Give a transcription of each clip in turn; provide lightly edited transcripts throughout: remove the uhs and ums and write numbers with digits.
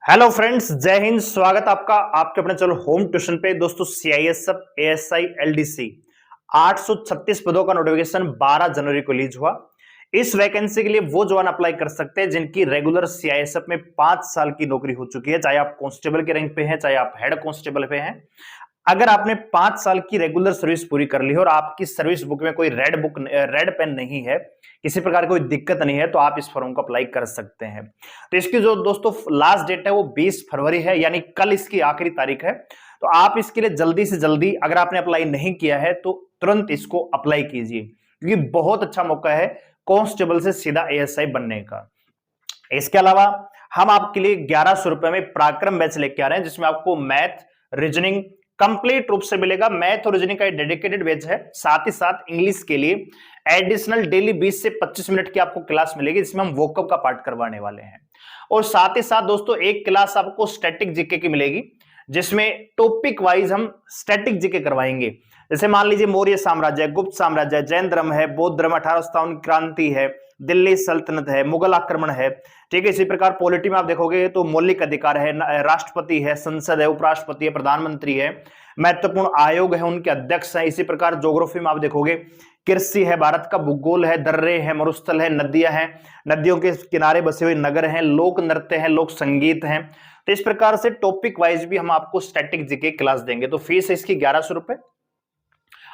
Hello friends, जय हिंद। स्वागत आपका आपके अपने चलो होम ट्यूशन पे। दोस्तों सीआईएसएफ एएसआई एलडीसी 836 पदों का नोटिफिकेशन 12 जनवरी को रिलीज हुआ। इस वैकेंसी के लिए वो जवान अप्लाई कर सकते हैं जिनकी रेगुलर सीआईएसएफ में 5 साल की नौकरी हो चुकी है, चाहे आप कांस्टेबल के रैंक पे हैं, चाहे आप हेड कांस्टेबल पे हैं। अगर आपने 5 साल की रेगुलर सर्विस पूरी कर ली है और आपकी सर्विस बुक में कोई रेड पेन नहीं है, किसी प्रकार की कोई दिक्कत नहीं है, तो आप इस फॉर्म को अप्लाई कर सकते हैं। तो इसकी जो दोस्तों लास्ट डेट है वो 20 फरवरी है, यानी कल इसकी आखिरी तारीख है। तो आप इसके लिए जल्दी से जल्दी, अगर आपने अप्लाई नहीं किया है तो तुरंत इसको अप्लाई कीजिए, क्योंकि बहुत अच्छा मौका है कांस्टेबल से सीधा एएसआई बनने का। इसके अलावा हम आपके लिए 1100 रुपए में पराक्रम बैच लेके आ रहे हैं, जिसमें आपको मैथ रीजनिंग कंप्लीट रूप से मिलेगा। मैथ और रीजनिंग का डेडिकेटेड बैच है, साथ ही साथ इंग्लिश के लिए एडिशनल डेली 20 से 25 मिनट की आपको क्लास मिलेगी, जिसमें हम वोकअप का पार्ट करवाने वाले हैं। और साथ ही साथ दोस्तों एक क्लास आपको स्टैटिक जीके की मिलेगी, जिसमें टॉपिक वाइज हम स्टैटिक जीके करवाएंगे। जैसे मान लीजिए मौर्य साम्राज्य, गुप्त साम्राज्य, जैन धर्म है, बौद्ध धर्म, 1857 क्रांति है, दिल्ली सल्तनत है, मुगल आक्रमण है, ठीक है। इसी प्रकार पॉलिटी में आप देखोगे तो मौलिक अधिकार है, राष्ट्रपति है, संसद है, उपराष्ट्रपति है, प्रधानमंत्री है, महत्वपूर्ण आयोग है, उनके अध्यक्ष है। इसी प्रकार ज्योग्राफी में आप देखोगे कृषि है, भारत का भूगोल है, दर्रे है, मरुस्थल है, नदियां हैं, नदियों के किनारे बसे हुए नगर हैं, लोक नृत्य है, लोक संगीत है। तो इस प्रकार से टॉपिक वाइज भी हम आपको स्टैटिक जीके क्लास देंगे। तो फीस है इसकी 1100 रुपए।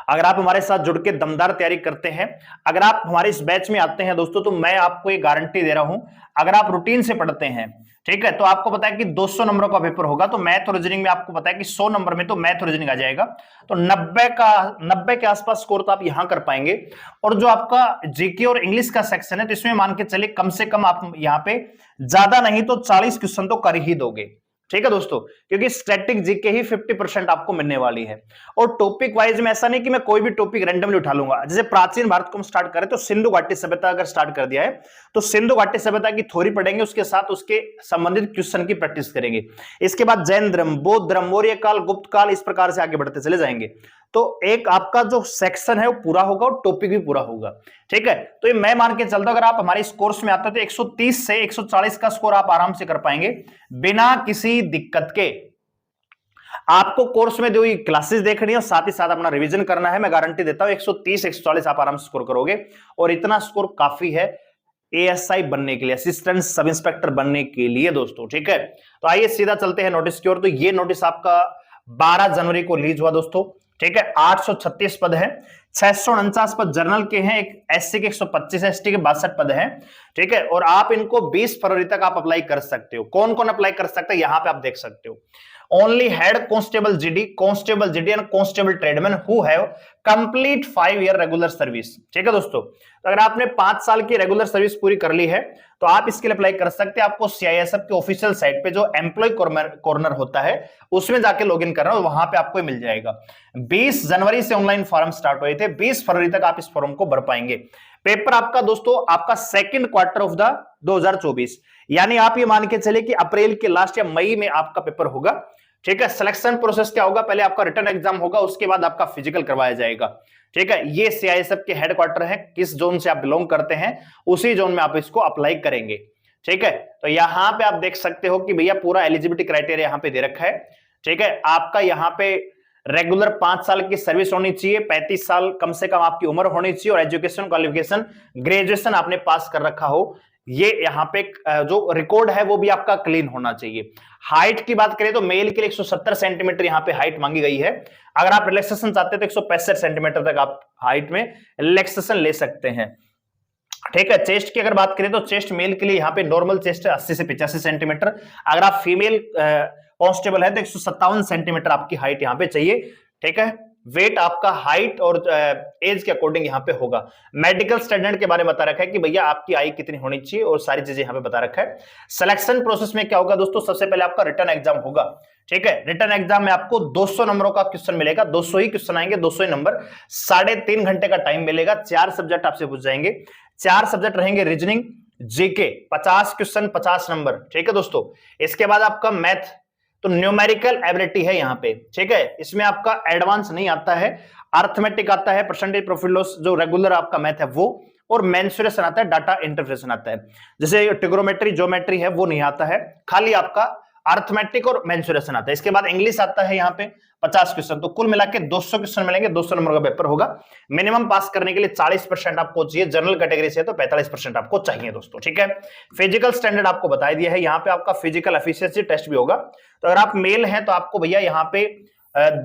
अगर आप हमारे साथ जुड़ के दमदार तैयारी करते हैं, अगर आप हमारे इस बैच में आते हैं दोस्तों, तो मैं आपको ये गारंटी दे रहा हूं, अगर आप रूटीन से पढ़ते हैं, ठीक है, तो आपको पता है कि 200 नंबरों का पेपर होगा। तो मैथ और रीजनिंग में आपको पता है कि 100 नंबर में तो मैथ और रीजनिंग आ जाएगा, तो 90 के आसपास स्कोर तो आप यहां कर पाएंगे। और जो आपका जीके और इंग्लिश का सेक्शन है, तो इसमें मान के चलिए कम से कम आप यहां पे ज्यादा नहीं तो 40 क्वेश्चन तो कर ही दोगे, ठीक है दोस्तों, क्योंकि स्टैटिक जीके ही 50% आपको मिलने वाली है। और टॉपिक वाइज में ऐसा नहीं कि मैं कोई भी टॉपिक रैंडमली उठा लूंगा। जैसे प्राचीन भारत को हम स्टार्ट करें तो सिंधु घाटी सभ्यता अगर स्टार्ट कर दिया है, तो सिंधु घाटी सभ्यता की थ्योरी पढ़ेंगे, उसके साथ उसके संबंधित क्वेश्चन की प्रैक्टिस करेंगे। इसके बाद जैन धर्म, बौद्ध धर्म, मौर्य काल, गुप्त काल, इस प्रकार से आगे बढ़ते चले जाएंगे। तो एक आपका जो सेक्शन है वो पूरा होगा और टॉपिक भी पूरा होगा, ठीक है। तो ये मैं मान के चलता हूं, अगर आप हमारे इस कोर्स में आते हैं तो 130 से 140 का स्कोर आप आराम से कर पाएंगे बिना किसी दिक्कत के। आपको कोर्स में जो क्लासेस देखनी है और साथ ही साथ अपना रिवीजन करना है, मैं गारंटी देता हूं 130 140 आप आराम से स्कोर करोगे। और इतना स्कोर काफी है एएसआई बनने के लिए, असिस्टेंट सब इंस्पेक्टर बनने के लिए दोस्तों, ठीक है। तो आइए सीधा चलते हैं नोटिस की ओर। तो ये नोटिस आपका 12 जनवरी को रिलीज हुआ दोस्तों, ठीक है। 836 पद है, 649 पद जनरल के हैं, एक एससी के 125, एसटी के 62 पद हैं, ठीक है। और आप इनको 20 फरवरी तक आप अप्लाई कर सकते हो। कौन कौन अप्लाई कर सकते हैं यहां पे आप देख सकते हो। Only head constable GD and constable tradesman who have complete 5 year regular service, ठीक है दोस्तों। तो अगर आपने 5 साल की रेगुलर सर्विस पूरी कर ली है तो आप इसके लिए अप्लाई कर सकते हैं। आपको सीआईएसएफ के ऑफिशियल साइट पे जो एम्प्लॉय कॉर्नर होता है उसमें जाके लॉगिन करना है, वहां पे आपको मिल जाएगा। 20 जनवरी से ऑनलाइन फॉर्म स्टार्ट हुए थे, 20 फरवरी तक आप इस फॉर्म को भर पाएंगे। पेपर आपका दोस्तों आपका सेकंड क्वार्टर ऑफ द 2024, यानी आप ये मान के चले कि अप्रैल के लास्ट या मई में आपका पेपर होगा, ठीक है। सिलेक्शन प्रोसेस क्या होगा, पहले आपका रिटर्न एग्जाम होगा, उसके बाद आपका फिजिकल करवाया जाएगा, ठीक है। ये सीआईएसएफ के हेडक्वार्टर है, किस जोन से आप बिलोंग करते हैं उसी जोन में आप इसको अप्लाई करेंगे, ठीक है। तो यहां पे आप देख सकते हो कि भैया पूरा एलिजिबिलिटी क्राइटेरिया यहां पे दे रखा है, ठीक है। आपका यहां पे रेगुलर 5 साल की सर्विस होनी चाहिए, 35 साल कम से कम आपकी उम्र होनी चाहिए, और एजुकेशन क्वालिफिकेशन ग्रेजुएशन आपने पास कर रखा हो। ये यहाँ पे जो रिकॉर्ड है वो भी आपका क्लीन होना चाहिए। हाइट की बात करें तो मेल के लिए 170 सेंटीमीटर यहाँ पे हाइट मांगी गई है। अगर आप रिलैक्सेशन चाहते हैं तो 165 सेंटीमीटर तक आप हाइट में रिलैक्सेशन ले सकते हैं, ठीक है। चेस्ट की अगर बात करें तो चेस्ट मेल के लिए यहाँ पे नॉर्मल चेस्ट है 80 से 85 सेंटीमीटर। अगर आप फीमेल कांस्टेबल है तो 157 सेंटीमीटर आपकी हाइट यहाँ पे चाहिए, ठीक है। वेट आपका हाइट और एज के अकॉर्डिंग यहाँ पे होगा। मेडिकल स्टैंडर्ड के बारे में बता रखा है कि भैया आपकी आई कितनी होनी चाहिए और सारी चीजें यहाँ पे बता रखा है। सिलेक्शन प्रोसेस में क्या होगा दोस्तों, सबसे पहले आपका रिटर्न एग्जाम होगा, ठीक है। रिटर्न एग्जाम में आपको 200 नंबरों का क्वेश्चन मिलेगा, 200 ही क्वेश्चन आएंगे, 200 ही नंबर, 3.5 घंटे का टाइम मिलेगा। 4 सब्जेक्ट आपसे पूछ जाएंगे, 4 सब्जेक्ट रहेंगे रीजनिंग, जीके, 50 क्वेश्चन 50 नंबर, ठीक है दोस्तों। इसके बाद आपका मैथ, तो न्यूमेरिकल एबिलिटी है यहाँ पे, ठीक है। इसमें आपका एडवांस नहीं आता है, अर्थमेटिक आता है, परसेंटेज प्रॉफिट लॉस जो रेगुलर आपका मैथ है वो, और मेंसुरेशन आता है, डाटा इंटरप्रिटेशन आता है। जैसे ट्रिग्नोमेट्री ज्योमेट्री है वो नहीं आता है, खाली आपका अर्थमेटिक और मेंसुरेशन आता है। इसके बाद इंग्लिश आता है यहाँ पे 50 क्वेश्चन, तो कुल मिला के 200 क्वेश्चन मिलेंगे, 200 नंबर का पेपर होगा। मिनिमम पास करने के लिए 40% आपको चाहिए, जनरल कैटेगरी से तो 45% आपको चाहिए दोस्तों, ठीक है। फिजिकल स्टैंडर्ड आपको बता दिया है, यहाँ पे आपका फिजिकल एफिशिएंसी टेस्ट भी होगा। तो अगर आप मेल हैं तो आपको भैया यहाँ पे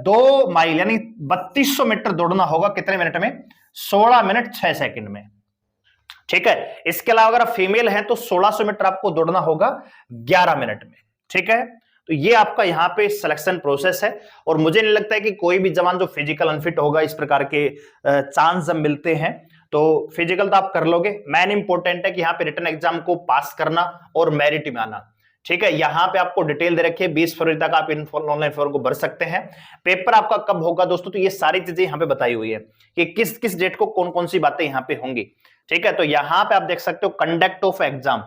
2 माइल यानी 3200 मीटर दौड़ना होगा, कितने मिनट में? 16 मिनट 6 सेकंड में, ठीक है। इसके अलावा अगर आप फीमेल हैं तो 1600 मीटर आपको दौड़ना होगा 11 मिनट में, ठीक है। तो ये आपका यहाँ पे सिलेक्शन प्रोसेस है, और मुझे नहीं लगता है कि कोई भी जवान जो फिजिकल अनफिट होगा, इस प्रकार के चांस जब मिलते हैं तो फिजिकल तो आप कर लोगे। मेन इंपॉर्टेंट है कि यहाँ पे रिटन एग्जाम को पास करना और मेरिट में आना, ठीक है। यहाँ पे आपको डिटेल दे रखी है, 20 फरवरी तक आप ऑनलाइन फॉर्म को भर सकते हैं। पेपर आपका कब होगा दोस्तों, तो ये सारी चीजें यहाँ पे बताई हुई है कि किस किस डेट को कौन कौन सी बातें यहाँ पे होंगी, ठीक है। तो यहाँ पे आप देख सकते हो कंडक्ट ऑफ एग्जाम,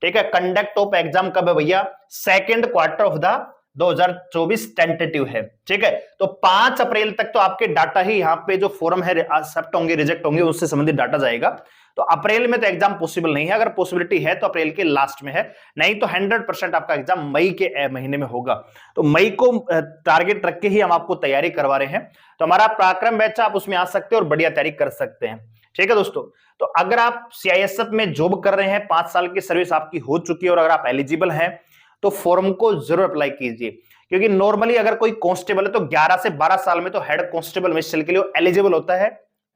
ठीक है। कंडक्ट ऑफ एग्जाम कब है भैया? Second quarter of the 2024 tentative है, ठीक है। तो 5 अप्रैल तक तो आपके डाटा ही यहाँ पे जो फॉर्म है एक्सेप्ट होंगे रिजेक्ट होंगे, उससे संबंधित डाटा जाएगा। तो अप्रैल में तो एग्जाम पॉसिबल नहीं है, अगर पॉसिबिलिटी है तो अप्रैल के लास्ट में है, नहीं तो 100% आपका एग्जाम मई के महीने में होगा। तो मई को टारगेट रख के ही हम आपको तैयारी करवा रहे हैं। तो हमारा पराक्रम बैच आप उसमें आ सकते हैं और बढ़िया तैयारी कर सकते हैं, ठीक है दोस्तों। तो अगर आप सीआईएसएफ में जॉब कर रहे हैं, 5 साल की सर्विस आपकी हो चुकी है और अगर आप एलिजिबल हैं तो फॉर्म को जरूर अप्लाई कीजिए, क्योंकि नॉर्मली अगर कोई कांस्टेबल है तो 11 से 12 साल में तो हेड कांस्टेबल मिनिस्ट्रियल के लिए एलिजिबल होता है,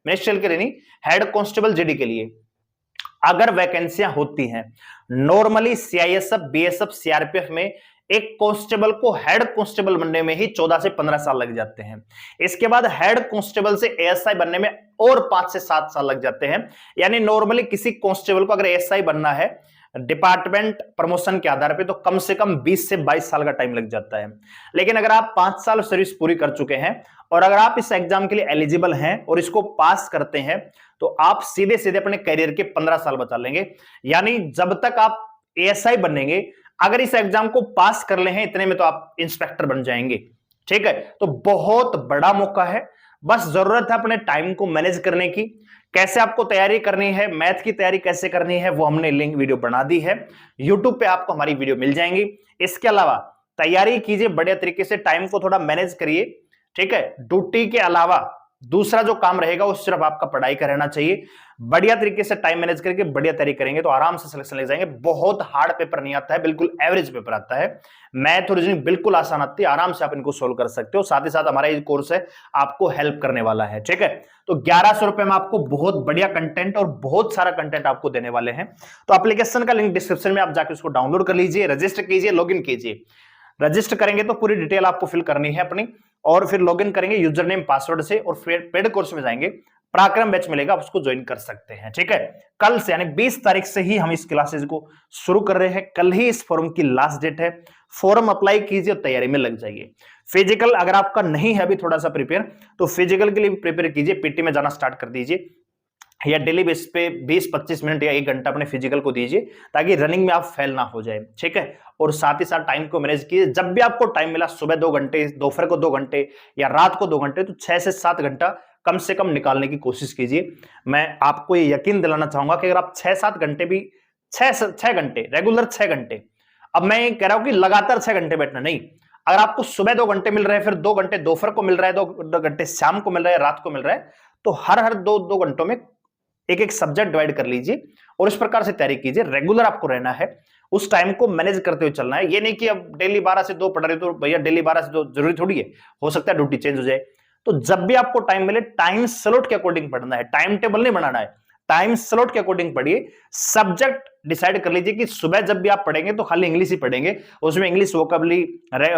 मिनिस्ट्रियल के लिए नहीं, हेड कांस्टेबल जीडी के लिए अगर वैकेंसियां होती हैं। नॉर्मली सीआईएसएफ, बीएसएफ, सीआरपीएफ में एक कांस्टेबल को हेड कांस्टेबल बनने में ही 14 से 15 साल लग जाते हैं। इसके बाद हेड कांस्टेबल से एएसआई बनने में और 5 से 7 साल लग जाते हैं। यानी नॉर्मली किसी कांस्टेबल को अगर एएसआई बनना है डिपार्टमेंट प्रमोशन के आधार पे तो कम से कम 20 से 22 साल का टाइम लग जाता है। लेकिन अगर आप 5 साल सर्विस पूरी कर चुके हैं और अगर आप इस एग्जाम के लिए एलिजिबल हैं और इसको पास करते हैं तो आप सीधे सीधे अपने करियर के 15 साल बचा लेंगे। यानी जब तक आप एएसआई बनेंगे, अगर इस एग्जाम को पास कर ले हैं इतने में तो आप इंस्पेक्टर बन जाएंगे, ठीक है। तो बहुत बड़ा मौका है, बस जरूरत है अपने टाइम को मैनेज करने की। कैसे आपको तैयारी करनी है, मैथ की तैयारी कैसे करनी है, वो हमने लिंक वीडियो बना दी है, यूट्यूब पे आपको हमारी वीडियो मिल जाएंगी। इसके अलावा तैयारी कीजिए बढ़िया तरीके से, टाइम को थोड़ा मैनेज करिए, ठीक है। ड्यूटी के अलावा दूसरा जो काम रहेगा वो सिर्फ आपका पढ़ाई का रहना चाहिए। बढ़िया तरीके से टाइम मैनेज करके बढ़िया तैयारी करेंगे तो आराम से सिलेक्शन ले जाएंगे। बहुत हार्ड पेपर नहीं आता है, बिल्कुल एवरेज पेपर आता है। मैथ और रीजनिंग बिल्कुल आसान आती है, आराम से आप इनको सोल्व कर सकते हो। साथ ही साथ हमारा ये कोर्स है आपको हेल्प करने वाला है, ठीक है। तो 1100 रुपए में आपको बहुत बढ़िया कंटेंट और बहुत सारा कंटेंट आपको देने वाले हैं। तो एप्लीकेशन का लिंक डिस्क्रिप्शन में आप जाकर उसको डाउनलोड कर लीजिए, रजिस्टर कीजिए, लॉगिन कीजिए। रजिस्टर करेंगे तो पूरी डिटेल आपको फिल करनी है अपनी, और फिर लॉगिन करेंगे यूजर नेम पासवर्ड से और फिर पेड कोर्स में जाएंगे, पराक्रम बैच मिलेगा, आप उसको ज्वाइन कर सकते हैं, ठीक है। कल से यानी 20 तारीख से ही हम इस क्लासेस को शुरू कर रहे हैं। कल ही इस फॉर्म की लास्ट डेट है। फॉर्म अप्लाई कीजिए और तैयारी में लग जाइए। फिजिकल अगर आपका नहीं है अभी थोड़ा सा प्रिपेयर, तो फिजिकल के लिए प्रिपेयर कीजिए, पीटी में जाना स्टार्ट कर दीजिए, या डेली बेस पे 20-25 मिनट या 1 घंटा अपने फिजिकल को दीजिए ताकि रनिंग में आप फेल ना हो जाए, ठीक है। और साथ ही साथ टाइम को मैनेज कीजिए। जब भी आपको टाइम मिला, सुबह 2 घंटे, दोपहर को 2 घंटे या रात को 2 घंटे, तो 6 से 7 घंटा कम से कम निकालने की कोशिश कीजिए। मैं आपको ये यकीन दिलाना चाहूंगा कि अगर आप 6-7 घंटे भी 6 घंटे रेगुलर 6 घंटे, अब मैं ये कह रहा हूं कि लगातार 6 घंटे बैठना नहीं, अगर आपको सुबह 2 घंटे मिल रहे हैं, फिर 2 घंटे दोपहर को मिल रहा है, 2 घंटे शाम को मिल रहा है, रात को मिल रहा है, तो हर 2 घंटों में एक सब्जेक्ट डिवाइड कर लीजिए और इस प्रकार से तैयारी कीजिए। रेगुलर आपको रहना है, उस टाइम को मैनेज करते हुए चलना है। ये नहीं कि अब डेली 12 से 2 पढ़ रहे तो भैया डेली 12 से 2 जरूरी थोड़ी है, हो सकता है ड्यूटी चेंज हो जाए। तो जब भी आपको टाइम मिले टाइम स्लॉट के अकॉर्डिंग पढ़ना है, टाइम टेबल नहीं बनाना है, टाइम स्लॉट के अकॉर्डिंग पढ़िए। सब्जेक्ट डिसाइड कर लीजिए कि सुबह जब भी आप पढ़ेंगे तो खाली इंग्लिश ही पढ़ेंगे, उसमें इंग्लिश वोकैबुलरी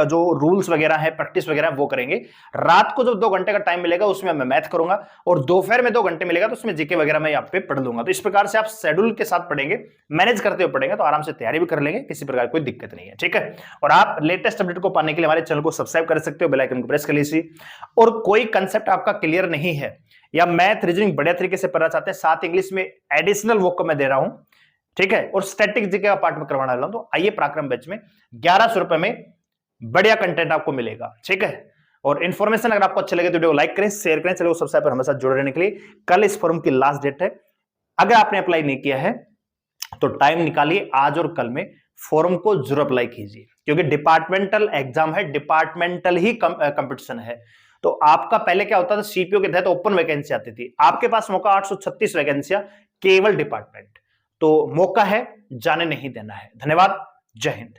जो रूल्स वगैरह है, प्रैक्टिस वगैरह वो करेंगे। रात को जब 2 घंटे का टाइम मिलेगा उसमें मैं मैथ करूंगा, और दोपहर में 2 घंटे मिलेगा तो उसमें जीके वगैरह मैं यहाँ पे पढ़ लूंगा। तो इस प्रकार से आप शेड्यूल के साथ पढ़ेंगे, मैनेज करते हुए पढ़ेंगे तो आराम से तैयारी भी कर लेंगे, किसी प्रकार कोई दिक्कत नहीं है, ठीक है। और आप लेटेस्ट अपडेट को पाने के लिए हमारे चैनल को सब्सक्राइब कर सकते हो, बेल आइकन को प्रेस कर लीजिए। और कोई कंसेप्ट आपका क्लियर नहीं है या मैथ रीजनिंग बढ़िया तरीके से पढ़ना चाहते हैं, साथ इंग्लिश में एडिशनल वोकैब मैं दे रहा हूं, ठीक है, और स्टैटिक जीके का पार्ट में करवाने वाला हूं, तो आइए पराक्रम बैच में 1100 रुपए में बढ़िया कंटेंट आपको मिलेगा, ठीक है। और इन्फॉर्मेशन अगर आपको अच्छा लगे तो वीडियो को लाइक करें, शेयर करें, चलो सब्सक्राइब पर हमेशा जुड़े रहने के लिए। कल इस फॉर्म की लास्ट डेट है, अगर आपने अप्लाई नहीं किया है तो टाइम निकालिए आज और कल में फॉर्म को जरूर अप्लाई कीजिए, क्योंकि डिपार्टमेंटल एग्जाम है, डिपार्टमेंटल ही कंपटीशन है। तो आपका पहले क्या होता था, सीपीओ के तहत ओपन वैकेंसी आती थी, आपके पास मौका 836 वैकेंसियां केवल डिपार्टमेंट, तो मौका है, जाने नहीं देना है। धन्यवाद, जय हिंद।